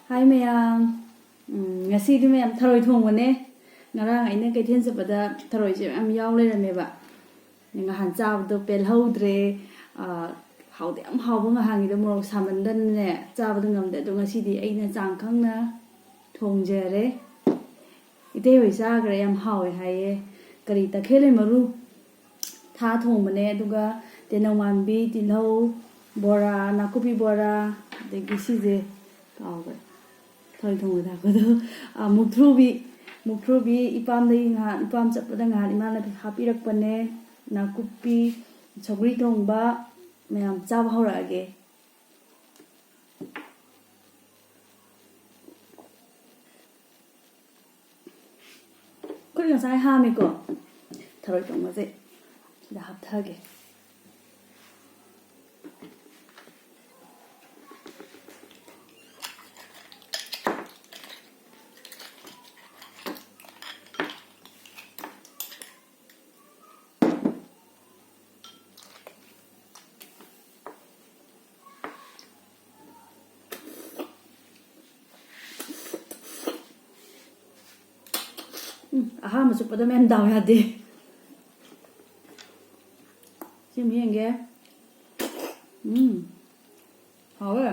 Hai mayam, ngasi di mayam tharoi thongwane ngarang aina kaithen sapada tharoi je am yaw lerameba ngahan chabdo pelhodre haude am hawba ngahangi do morok samandan ne chabdo ngamde do ngasi di aina changkhangna thongjare ite hoi chagre yam hawe haye kari ta khele maru tha thongmane aduga tenawambi tinhau bora nakupi bora de gisije kawe thoi thong da ko do mukthrubi ipam dei nga ipam chapda nga imana hapirak pane nakupi chogri thongba mayam chab haurage kuri ngasai ha mi ko thoi thong ma je da hap thage aha masuk pada mem daw ya de sim hieng ge hawe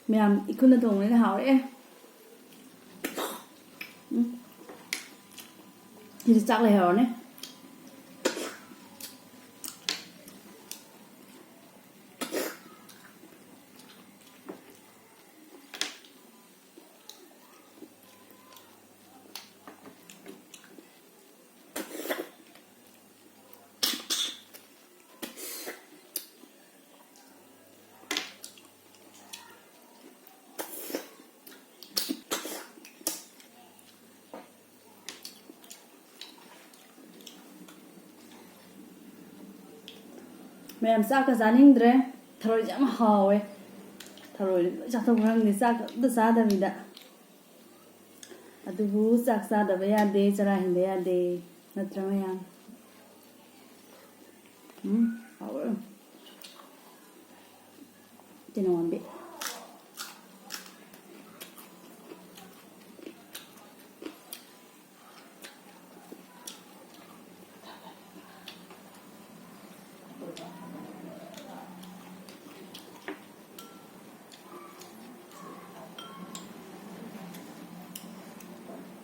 mem ikun na dong le hawe thì chắc là hở này mẹ sao cái giá ninh đấy thôi chẳng hò ấy thôi chắc không hàng thì sao được sao đây mình đã tu bu chắc sao đây bây giờ đây chả hình bây giờ đây nó trông như hò ấy trên nó bị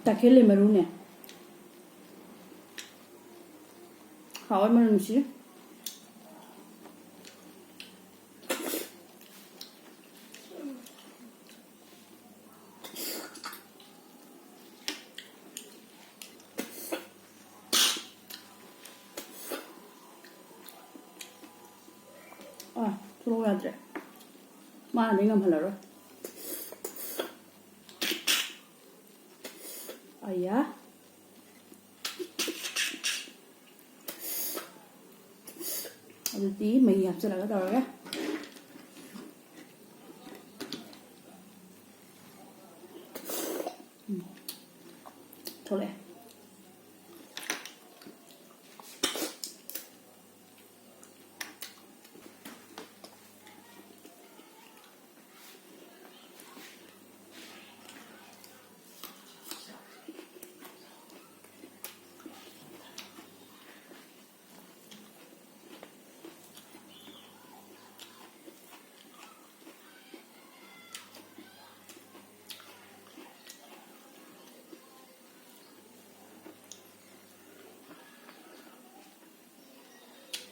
ta khele maru ne hawa maru shi 들어가야 돼. 마 내가 말하러. 아야. Rồi tí mì nhập sẽ là cái đầu đó. Thôi lẹ.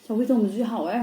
Sau khi trồng dưa hấu ấy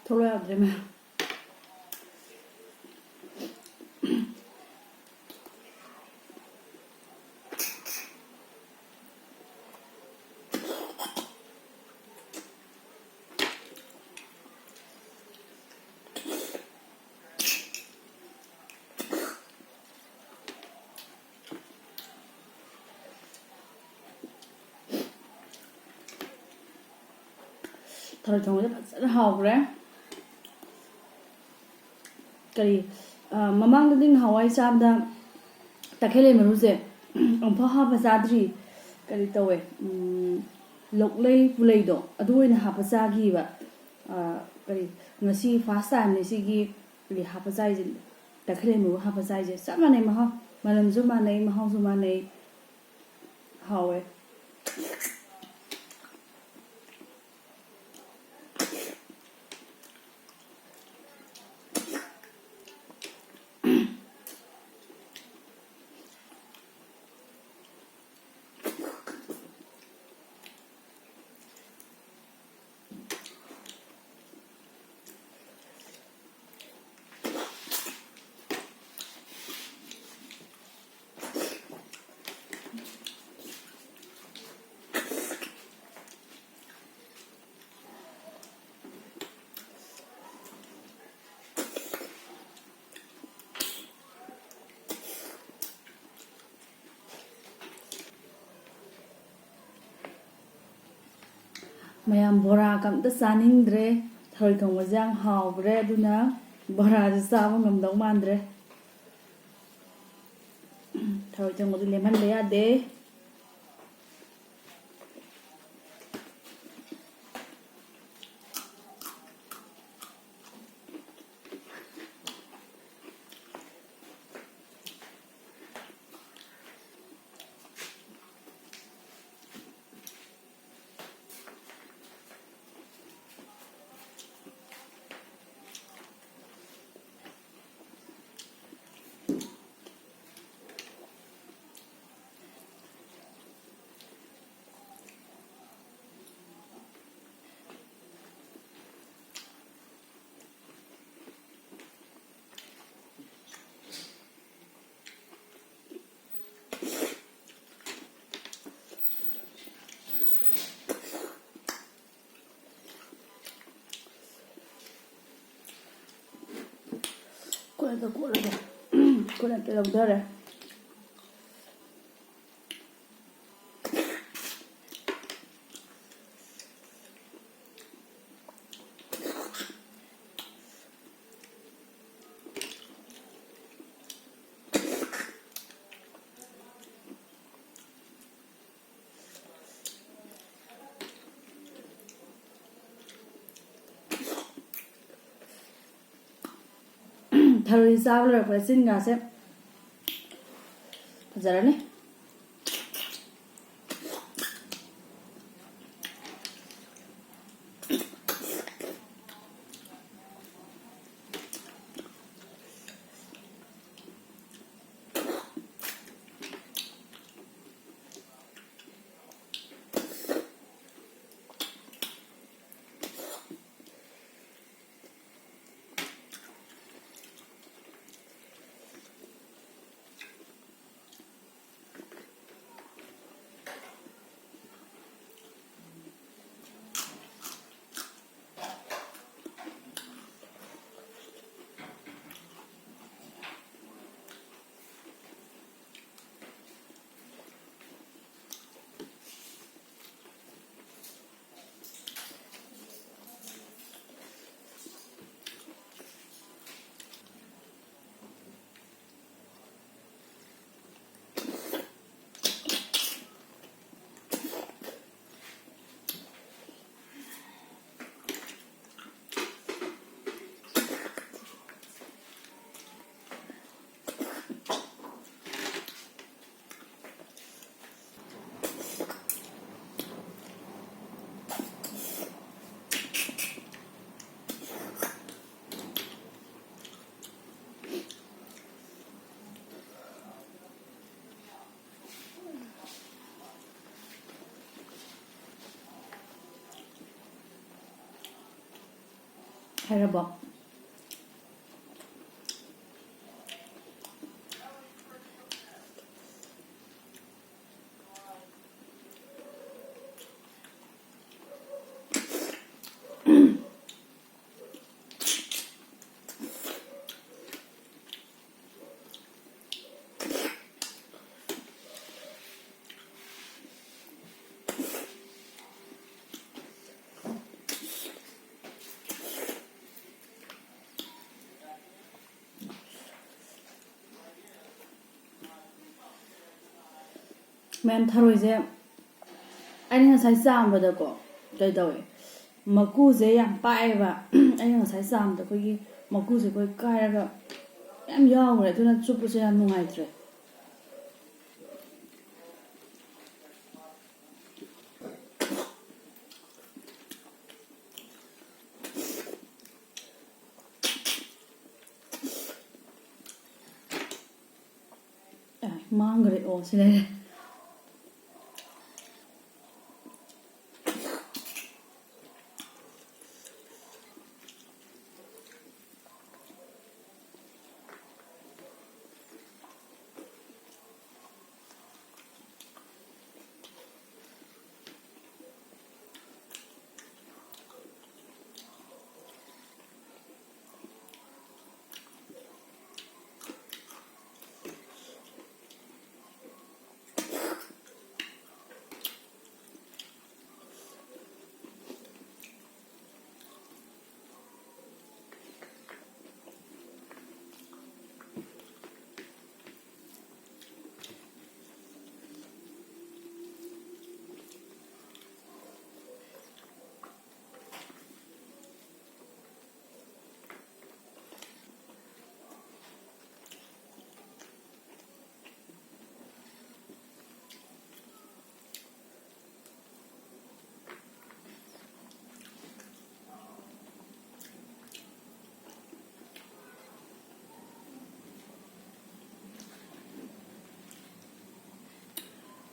ꯊꯣꯛꯂꯛ ꯌꯥꯗ꯭ꯔꯦ ꯃꯌꯥꯝ ꯊꯔꯣꯏ ꯊꯣꯡꯕꯁꯦ ꯐꯖꯅ ꯍꯥꯎꯈ꯭ꯔꯦ ꯀꯔꯤ ꯃꯃꯥꯡꯗꯗꯤ ꯅꯍꯥꯟꯋꯥꯏ ꯆꯥꯕꯗ ꯇꯈꯦꯜꯂꯩ ꯃꯔꯨꯁꯦ ꯑꯃꯨꯛꯐꯥꯎ ꯍꯥꯞꯄ ꯆꯥꯗ꯭ꯔꯤ ꯀꯔꯤ ꯇꯧꯋꯦ ꯂꯣꯛꯂꯩ ꯄꯨꯂꯩꯗꯣ ꯑꯗꯨ ꯑꯣꯏꯅ ꯍꯥꯞꯄ ꯆꯥꯈꯤꯕ ꯀꯔꯤ ꯉꯁꯤ ꯐꯥꯔꯁ ꯇꯥꯏꯝꯅꯤ ꯁꯤꯒꯤ ꯀꯔꯤ ꯍꯥꯞꯄ ꯆꯥꯏꯁꯦ ꯇꯈꯦꯜꯂꯩ ꯃꯔꯨ ꯍꯥꯞꯄ ꯆꯥꯏꯁꯦ ꯆꯞ ꯃꯥꯟꯅꯩ ꯃꯍꯥꯎ ꯃꯅꯝꯁꯨ ꯃꯥꯟꯅꯩ ꯃꯍꯥꯎꯁꯨ ꯃꯥꯟꯅꯩ ꯍꯥꯎꯋꯦ ꯃꯌꯥꯝ ꯕꯣꯔꯥꯒ ꯑꯝꯇ ꯆꯥꯅꯤꯡꯗ꯭ꯔꯦ ꯊꯔꯣꯏ ꯊꯣꯡꯕꯁꯦ ꯌꯥꯝ ꯍꯥꯎꯈ꯭ꯔꯦ ꯑꯗꯨꯅ ꯕꯣꯔꯥꯁꯦ ꯆꯥꯕ ꯉꯝꯗꯧ ꯃꯥꯟꯗ꯭ꯔꯦ ꯊꯔꯣꯏ ꯊꯣꯡꯕꯗꯤ ꯂꯦꯝꯍꯟꯕ ꯌꯥꯗꯦ ꯀꯣꯠꯂꯒ ꯀꯣꯠꯂꯒ ꯂꯧꯊꯔꯦ ꯊꯔꯣꯏ ꯆꯥꯕ ꯂꯣꯏꯔꯛꯄꯗ ꯆꯤꯟꯒꯥꯁꯦ ꯐꯖꯔꯅꯤ ꯍꯥꯏꯔꯕꯣ ꯃꯌꯥꯝ ꯊꯔꯣꯏꯁꯦ ꯑꯩꯅ ꯉꯁꯥꯏ ꯆꯥꯝꯕꯗꯀꯣ ꯀꯩꯗꯧꯋꯦ ꯃꯀꯨꯁꯦ ꯌꯥꯝ ꯄꯥꯛꯑꯦꯕ ꯑꯩꯅ ꯉꯁꯥꯏ ꯆꯥꯝꯕꯗ ꯑꯩꯈꯣꯏꯒꯤ ꯃꯀꯨꯁꯦ ꯑꯩꯈꯣꯏ ꯀꯥꯏꯔꯒ ꯌꯥꯝ ꯌꯥꯎꯈ꯭ꯔꯦ ꯑꯗꯨꯅ ꯆꯨꯞꯄꯁꯦ ꯌꯥꯝ ꯅꯨꯡꯉꯥꯏꯇ꯭ꯔꯦ ꯃꯥꯡꯈ꯭ꯔꯦ ꯑꯣ ꯁꯤ ꯂꯩꯔꯦ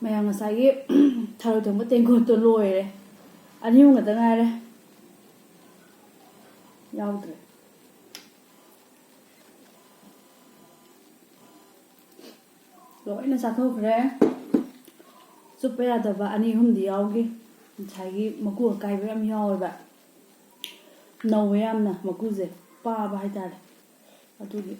ꯃꯌꯥꯝ ꯉꯁꯥꯏꯒꯤ ꯊꯔꯣꯏ ꯊꯣꯡꯕ ꯇꯦꯡꯀꯣꯠꯇꯣ ꯂꯣꯏꯔꯦ ꯑꯅꯤ ꯑꯍꯨꯝ ꯈꯛꯇ ꯉꯥꯏꯔꯦ ꯌꯥꯎꯗ꯭ꯔꯦ ꯂꯣꯏꯅ ꯆꯥꯊꯣꯛꯈ꯭ꯔꯦ ꯆꯨꯞꯄ ꯌꯥꯗꯕ ꯑꯅꯤ ꯑꯍꯨꯝꯗꯤ ꯌꯥꯎꯈꯤ ꯉꯁꯥꯏꯒꯤ ꯃꯀꯨ ꯑꯀꯥꯏꯕ ꯌꯥꯝ ꯌꯥꯎꯋꯦꯕ ꯅꯧꯋꯦ ꯌꯥꯝꯅ ꯃꯀꯨꯁꯦ ꯄꯥꯕ ꯍꯥꯏꯇꯥꯔꯦ ꯑꯗꯨꯒꯤ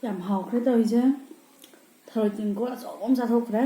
ꯌꯥꯝ ꯍꯥꯎꯈ꯭ꯔꯦ ꯇꯧꯔꯤꯁꯦ ꯊꯔꯣꯏ ꯇꯦꯡꯀꯣꯠ ꯑꯆꯧꯕ ꯑꯃ ꯆꯥꯊꯣꯛꯈ꯭ꯔꯦ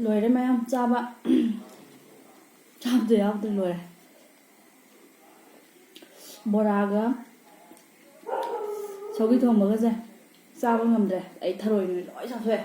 ꯂꯣꯏꯔꯦ ꯃꯌꯥꯝ ꯆꯥꯕ ꯆꯥꯕꯗ ꯌꯥꯎꯗ꯭ꯔꯦ ꯂꯣꯏꯔꯦ ꯕꯣꯔꯥꯒ ꯁꯧꯒ꯭ꯔꯤ ꯊꯣꯡꯕꯒꯁꯦ ꯆꯥꯕ ꯉꯝꯗ꯭ꯔꯦ ꯑꯩ ꯊꯔꯣꯏ ꯂꯣꯏ ꯆꯥꯊꯣꯛꯑꯦ